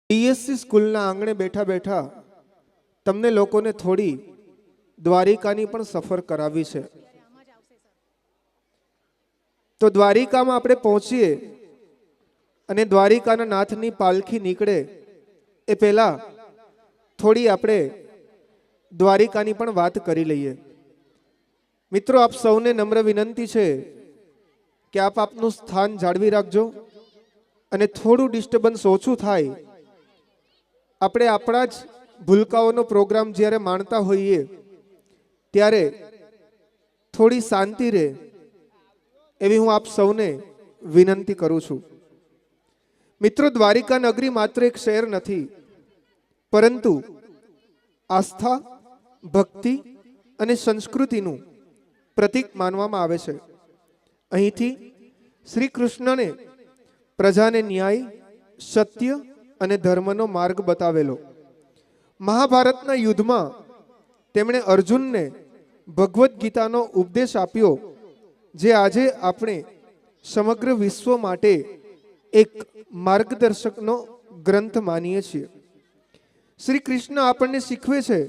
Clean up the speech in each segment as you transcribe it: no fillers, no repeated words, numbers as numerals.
DSc સ્કૂલના આંગણે બેઠા બેઠા તમને લોકોને થોડી દ્વારિકાની પણ સફર કરાવી છે. તો દ્વારિકામાં આપણે પહોંચીએ અને દ્વારિકાના નાથની પાલખી નીકળે એ પહેલા થોડી આપણે દ્વારિકાની પણ વાત કરી લઈએ. મિત્રો, આપ સૌને નમ્ર વિનંતી છે કે આપ આપનું સ્થાન જાળવી રાખજો અને થોડું ડિસ્ટર્બન્સ ઓછું થાય. આપણે આપણા જ ભૂલકાઓનો પ્રોગ્રામ જ્યારે માણતા હોઈએ ત્યારે થોડી શાંતિ રહે એવી હું આપ સૌને વિનંતી કરું છું. મિત્રો, દ્વારિકા નગરી માત્ર એક શહેર નથી, પરંતુ આસ્થા, ભક્તિ અને સંસ્કૃતિનું પ્રતીક માનવામાં આવે છે. અહીંથી શ્રી કૃષ્ણને પ્રજાને ન્યાય, સત્ય અને ધર્મનો માર્ગ બતાવેલો. મહાભારતના યુદ્ધમાં તેમણે અર્જુનને ભગવદ્ ગીતાનો ઉપદેશ આપ્યો, જે આજે આપણે સમગ્ર વિશ્વ માટે એક માર્ગદર્શકનો ગ્રંથ માનીએ છીએ. શ્રી કૃષ્ણ આપણને શીખવે છે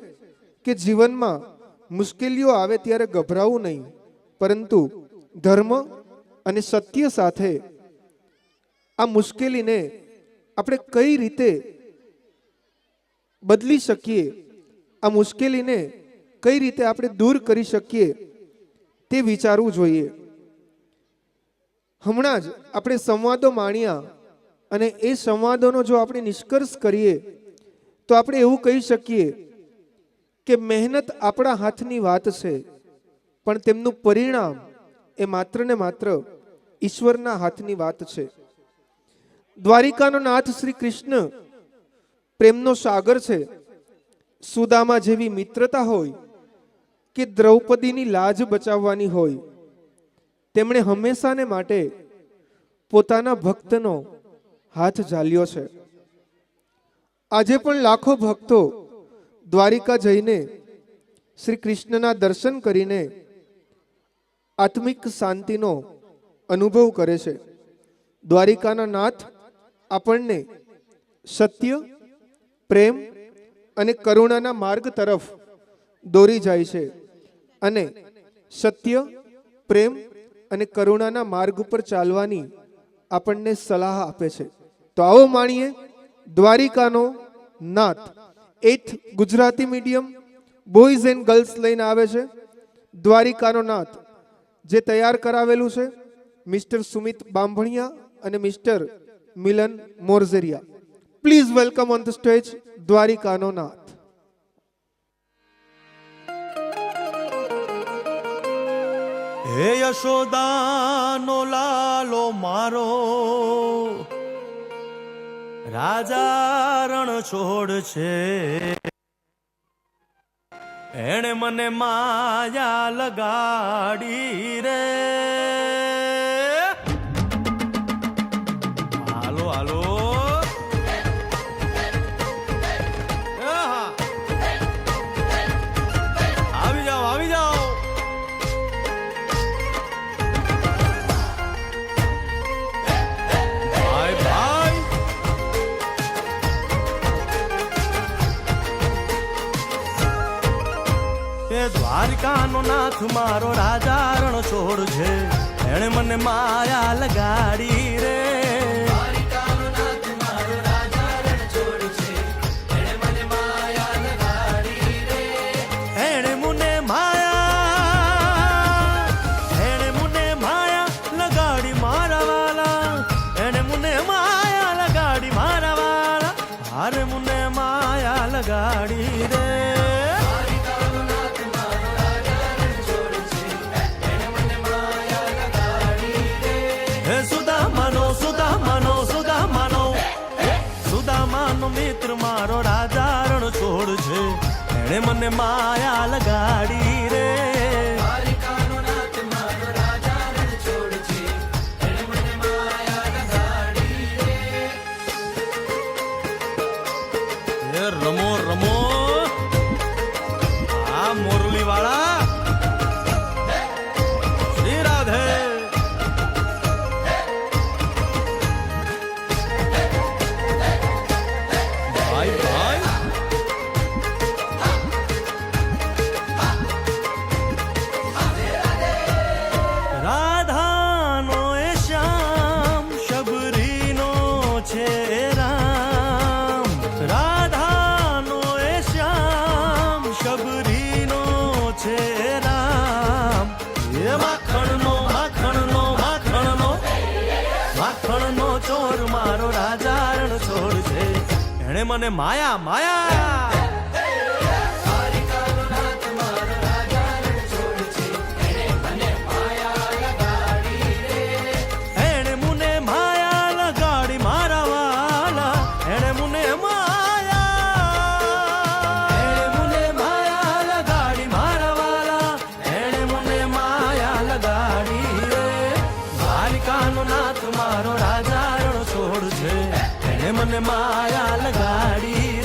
કે જીવનમાં મુશ્કેલીઓ આવે ત્યારે ગભરાવું નહીં, પરંતુ ધર્મ અને સત્ય સાથે આ મુશ્કેલીને આપણે કઈ રીતે બદલી શકીએ, આ મુશ્કેલીને કઈ રીતે આપણે દૂર કરી શકીએ તે વિચારવું જોઈએ. હમણાં જ આપણે સંવાદો માણ્યા અને એ સંવાદોનો જો આપણે નિષ્કર્ષ કરીએ તો આપણે એવું કહી શકીએ કે મહેનત આપણા હાથની વાત છે, પણ તેમનું પરિણામ એ માત્ર ને માત્ર ઈશ્વરના હાથની વાત છે. દ્વારિકાનો નાથ શ્રી કૃષ્ણ પ્રેમનો સાગર છે. સુદામા જેવી મિત્રતા હોય કે દ્રૌપદીની લાજ બચાવવાની હોય, તેમણે હંમેશાને માટે પોતાના ભક્તનો હાથ ઝાલ્યો છે. આજે પણ લાખો ભક્તો દ્વારિકા જઈને શ્રી કૃષ્ણના દર્શન કરીને આત્મિક શાંતિનો અનુભવ કરે છે. દ્વારિકાના નાથ આપણને સત્ય, પ્રેમ અને કરુણાના માર્ગ તરફ દોરી જાય છે અને સત્ય, પ્રેમ અને કરુણાના માર્ગ ઉપર ચાલવાની આપણને સલાહ આપે છે. તો આવો માણીએ દ્વારિકાનો નાથ. 8th Gujarati medium boys and girls લઈને આવે છે દ્વારિકાનો નાથ, જે તૈયાર કરાવેલું છે મિસ્ટર સુમિત બાંભણિયા અને mister Milan Morzariya. Please welcome on the stage દ્વારિકાનો નાથ. હે યશોદાનો લાલો મારો, રાજા રણ છોડ છે. એણે મને માયા લગાડી રે. હાલો હાલો, આવી જાઓ આવી જાઓ. દ્વારિકાનો નાથ મારો રાજા રણ છોડ છે. એણે મને માયા લગાડી રે. દ્વારિકાનો નાથ મારો રાજા રણ છોડ છે. એણે મને માયા લગાડી રે. એણે મને માયા લગાડી મારા વાલા. એણે મને માયા લગાડી મારા વાલા. હારે મને માયા લગાડી રે. સુદામાનો મિત્ર મારો રાજા રણ છોડ છે. એણે મને માયા લગાડી રે. દ્વારિકાનો નાથ મારો રાજા રણ છોડ છે. એણે મને માયા લગાડી રે. રમો રમો આ મોરલી વાળા. શ્રી રાધે. એણે મને માયા માયા એણે મને માયા લગાડી મારા વાલા એણે મને માયા લગાડી મારા વાલા એણે મને માયા લગાડી રે દ્વારિકાનો નાથ મારો રાજા રણ છોડ છે એણે મને માયા લગાડી